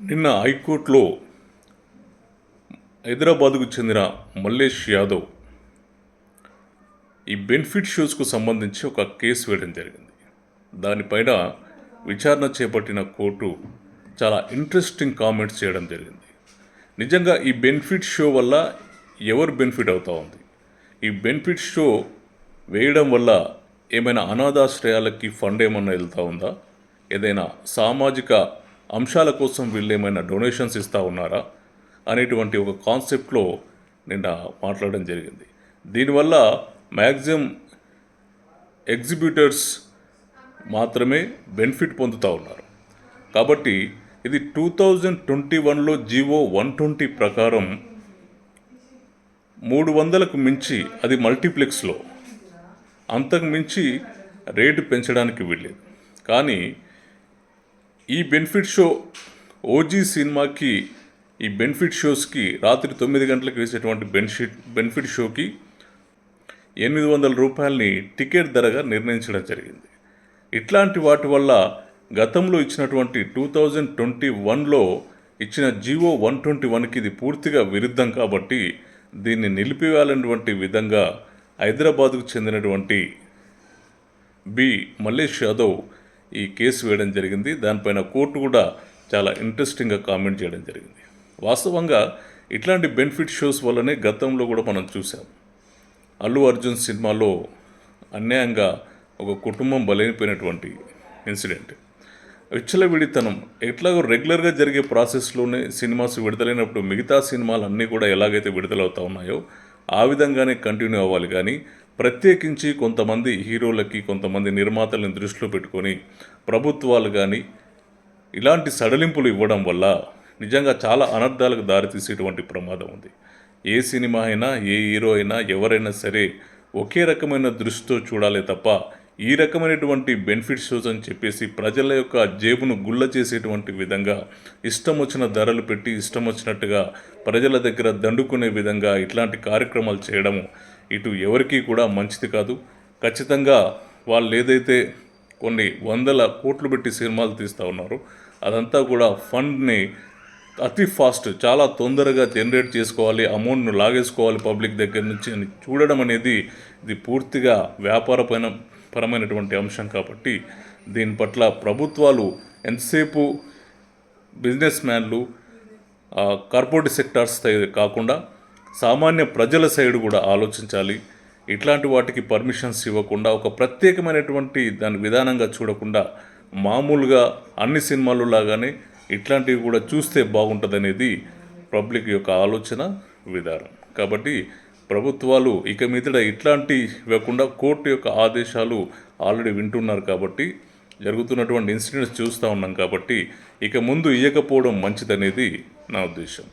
నిన్న హైకోర్టులో హైదరాబాద్కు చెందిన మల్లేష్ యాదవ్ ఈ బెనిఫిట్ షోస్కు సంబంధించి ఒక కేసు వేయడం జరిగింది. దానిపైన విచారణ చేపట్టిన కోర్టు చాలా ఇంట్రెస్టింగ్ కామెంట్స్ చేయడం జరిగింది. నిజంగా ఈ బెనిఫిట్ షో వల్ల ఎవరు బెనిఫిట్ అవుతా ఉంది? ఈ బెనిఫిట్ షో వేయడం వల్ల ఏమైనా అనాథాశ్రయాలకి ఫండ్ ఏమన్నా వెళ్తూ ఉందా? ఏదైనా సామాజిక అంశాల కోసం వీళ్ళు ఏమైనా డొనేషన్స్ ఇస్తూ ఉన్నారా అనేటువంటి ఒక కాన్సెప్ట్లో నిన్న మాట్లాడడం జరిగింది. దీనివల్ల మ్యాక్సిమం ఎగ్జిబ్యూటర్స్ మాత్రమే బెనిఫిట్ పొందుతూ ఉన్నారు. కాబట్టి ఇది 2021లో జీవో 120 ప్రకారం 300కు మించి, అది మల్టీప్లెక్స్లో అంతకు మించి రేటు పెంచడానికి వీల్లేదు. కానీ ఈ బెనిఫిట్ షో ఓజీ సినిమాకి, ఈ బెనిఫిట్ షోస్కి రాత్రి 9 గంటలకు వేసేటువంటి బెనిఫిట్ షోకి 800 రూపాయలని టికెట్ ధరగా నిర్ణయించడం జరిగింది. ఇట్లాంటి వాటి వల్ల గతంలో ఇచ్చినటువంటి 2021లో ఇచ్చిన జీవో 121కి ఇది పూర్తిగా విరుద్ధం. కాబట్టి దీన్ని నిలిపివేయాలన్నటువంటి విధంగా హైదరాబాద్కు చెందినటువంటి మల్లేష్ యాదవ్ ఈ కేసు వేయడం జరిగింది. దానిపైన కోర్టు కూడా చాలా ఇంట్రెస్టింగ్గా కామెంట్ చేయడం జరిగింది. వాస్తవంగా ఇట్లాంటి బెనిఫిట్ షోస్ వల్లనే గతంలో కూడా మనం చూసాం. అల్లు అర్జున్ సినిమాలో అన్యాయంగా ఒక కుటుంబం బలైపోయినటువంటి ఇన్సిడెంట్. విచ్చలవిడితనం ఎట్లాగో రెగ్యులర్గా జరిగే ప్రాసెస్లోనే సినిమాస్ విడుదలైనప్పుడు మిగతా సినిమాలు అన్నీ కూడా ఎలాగైతే విడుదలవుతూ ఉన్నాయో ఆ విధంగానే కంటిన్యూ అవ్వాలి. కానీ ప్రత్యేకించి కొంతమంది హీరోలకి, కొంతమంది నిర్మాతలను దృష్టిలో పెట్టుకొని ప్రభుత్వాలు కానీ ఇలాంటి సడలింపులు ఇవ్వడం వల్ల నిజంగా చాలా అనర్థాలకు దారితీసేటువంటి ప్రమాదం ఉంది. ఏ సినిమా అయినా, ఏ హీరో అయినా, ఎవరైనా సరే ఒకే రకమైన దృష్టితో చూడాలి తప్ప ఈ రకమైనటువంటి బెనిఫిట్ షోస్ అని చెప్పేసి ప్రజల యొక్క జేబును గుల్ల చేసేటువంటి విధంగా ఇష్టం వచ్చిన ధరలు పెట్టి ఇష్టం వచ్చినట్టుగా ప్రజల దగ్గర దండుకునే విధంగా ఇట్లాంటి కార్యక్రమాలు చేయడము ఇటు ఎవరికీ కూడా మంచిది కాదు. ఖచ్చితంగా వాళ్ళు ఏదైతే కొన్ని వందల కోట్లు పెట్టి సినిమాలు తీస్తూ ఉన్నారో అదంతా కూడా ఫండ్ని అతి ఫాస్ట్, చాలా తొందరగా జనరేట్ చేసుకోవాలి, అమౌంట్ను లాగేసుకోవాలి పబ్లిక్ దగ్గర నుంచి అని చూడడం అనేది ఇది పూర్తిగా పరమైనటువంటి అంశం. కాబట్టి దీని పట్ల ప్రభుత్వాలు ఎంతసేపు బిజినెస్ మ్యాన్లు, కార్పొరేట్ సెక్టార్స్ కాకుండా సామాన్య ప్రజల సైడ్ కూడా ఆలోచించాలి. ఇట్లాంటి వాటికి పర్మిషన్స్ ఇవ్వకుండా ఒక ప్రత్యేకమైనటువంటి దాని విధానంగా చూడకుండా మామూలుగా అన్ని సినిమాలు లాగానే ఇట్లాంటివి కూడా చూస్తే బాగుంటుందనేది పబ్లిక్ యొక్క ఆలోచన విధానం. కాబట్టి ప్రభుత్వాలు ఇక మీదట ఇట్లాంటి ఇవ్వకుండా కోర్టు యొక్క ఆదేశాలు ఆల్రెడీ వింటున్నారు. కాబట్టి జరుగుతున్నటువంటి ఇన్సిడెంట్స్ చూస్తూ ఉన్నాం. కాబట్టి ఇక ముందు ఇవ్వకపోవడం మంచిదనేది నా ఉద్దేశం.